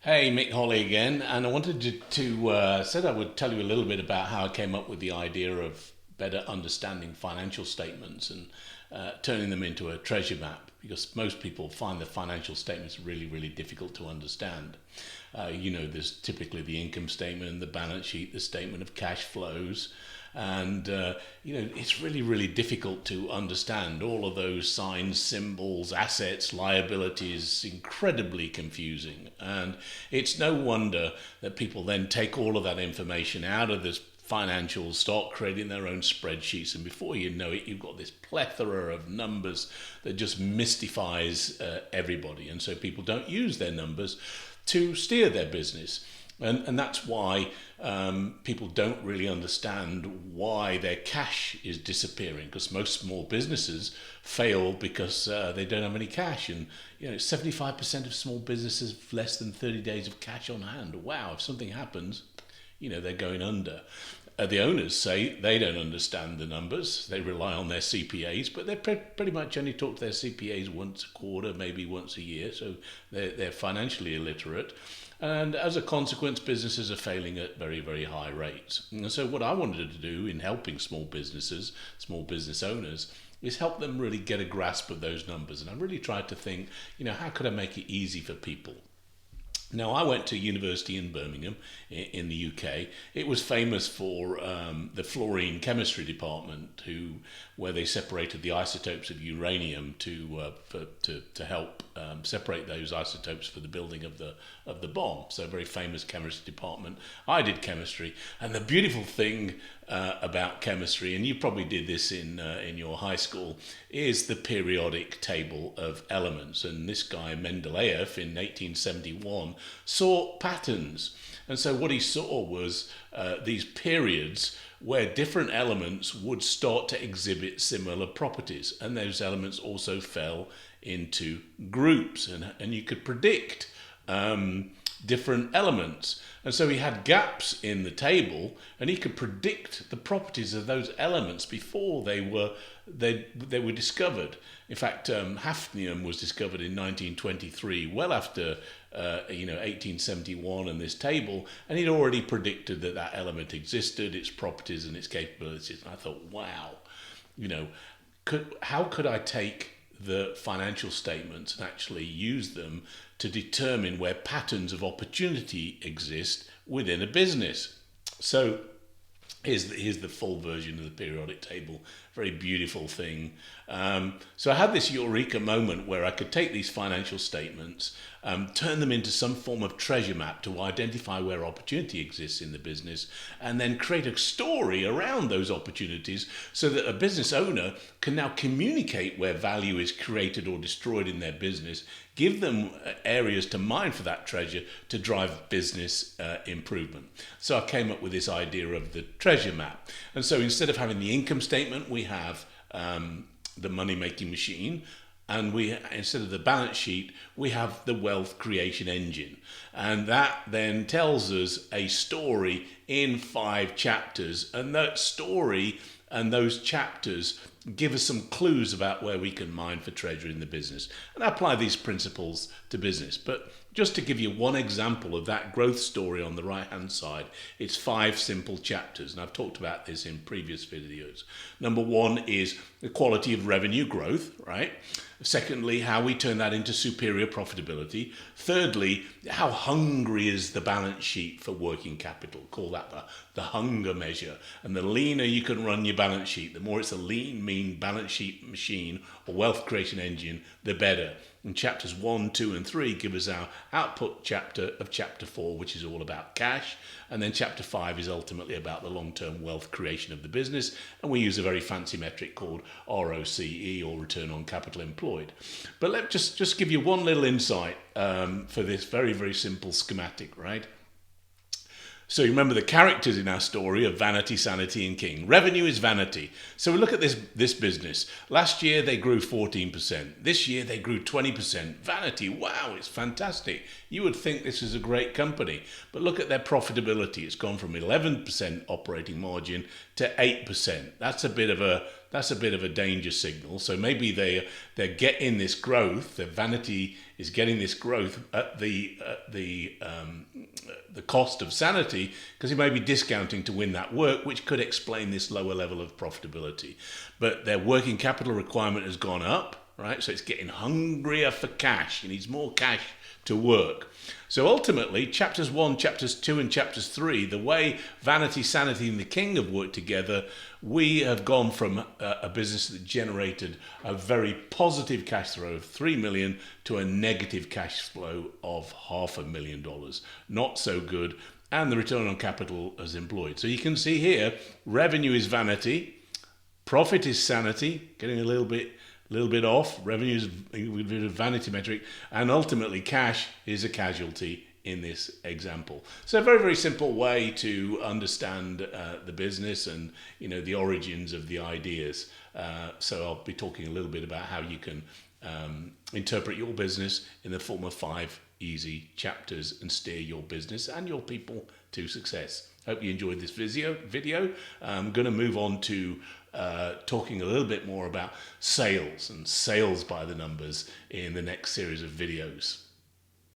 Hey, Mick Holly again, and I wanted said I would tell you a little bit about how I came up with the idea of better understanding financial statements and turning them into a treasure map because most people find the financial statements really, really difficult to understand. There's typically the income statement, the balance sheet, the statement of cash flows, and it's really, really difficult to understand all of those signs, symbols, assets, liabilities. Incredibly confusing, and it's no wonder that people then take all of that information out of this financials, start creating their own spreadsheets, and before you know it, you've got this plethora of numbers that just mystifies everybody, and so people don't use their numbers to steer their business. And that's why people don't really understand why their cash is disappearing, because most small businesses fail because they don't have any cash. And 75% of small businesses have less than 30 days of cash on hand. Wow, if something happens, they're going under. The owners say they don't understand the numbers. They rely on their CPAs, but they pretty much only talk to their CPAs once a quarter, maybe once a year, so they're financially illiterate. And as a consequence, businesses are failing at very, very high rates. And so what I wanted to do in helping small businesses, small business owners, is help them really get a grasp of those numbers. And I really tried to think, how could I make it easy for people? Now, I went to university in Birmingham in the UK. It was famous for the fluorine chemistry department, where they separated the isotopes of uranium to help separate those isotopes for the building of the bomb. So, a very famous chemistry department. I did chemistry, and the beautiful thing about chemistry, and you probably did this in your high school, is the periodic table of elements. And this guy Mendeleev in 1871 saw patterns, and so what he saw was these periods where different elements would start to exhibit similar properties, and those elements also fell into groups, and you could predict different elements. And so he had gaps in the table, and he could predict the properties of those elements before they were discovered. In fact, hafnium was discovered in 1923, well after 1871 and this table, and he'd already predicted that element existed, its properties and its capabilities. And I thought, wow, how could I take the financial statements and actually use them to determine where patterns of opportunity exist within a business? So here's the full version of the periodic table. Very beautiful thing. So I had this eureka moment where I could take these financial statements, turn them into some form of treasure map to identify where opportunity exists in the business, and then create a story around those opportunities so that a business owner can now communicate where value is created or destroyed in their business, give them areas to mine for that treasure to drive business improvement. So I came up with this idea of the treasure map. And so instead of having the income statement, we have the money-making machine, and instead of the balance sheet, we have the wealth creation engine. And that then tells us a story in 5 chapters, and that story and those chapters give us some clues about where we can mine for treasure in the business. And I apply these principles to business. But just to give you one example of that growth story on the right-hand side, it's 5 simple chapters, and I've talked about this in previous videos. Number 1 is the quality of revenue growth, right? Secondly, how we turn that into superior profitability. Thirdly, how hungry is the balance sheet for working capital? Call that the hunger measure. And the leaner you can run your balance sheet, the more it's a lean, mean balance sheet machine or wealth creation engine, the better. And chapters 1, 2, and 3 give us our output chapter of chapter 4, which is all about cash. And then chapter 5 is ultimately about the long-term wealth creation of the business. And we use a very fancy metric called ROCE, or return on capital employed. But let just give you one little insight for this very, very simple schematic, right? So you remember the characters in our story of vanity, sanity, and king. Revenue is vanity. So we look at this business. Last year they grew 14%. This year they grew 20%. Vanity, wow, it's fantastic. You would think this is a great company. But look at their profitability. It's gone from 11% operating margin to 8%. That's that's a bit of a danger signal. So maybe they're getting this growth. Their vanity is getting this growth at the cost of sanity, because he may be discounting to win that work, which could explain this lower level of profitability. But their working capital requirement has gone up, right? So it's getting hungrier for cash. He needs more cash to work. So ultimately, chapters 1, chapters 2, and chapters 3, the way vanity, sanity, and the king have worked together, we have gone from a business that generated a very positive cash flow of $3 million to a negative cash flow of $500,000. Not so good. And the return on capital as employed. So you can see here, revenue is vanity, profit is sanity, getting a little bit off. Revenue is a vanity metric, and ultimately cash is a casualty in this example. So a very, very simple way to understand the business and the origins of the ideas. So I'll be talking a little bit about how you can interpret your business in the form of 5 easy chapters and steer your business and your people to success. Hope you enjoyed this video. I'm going to move on to talking a little bit more about sales and sales by the numbers in the next series of videos.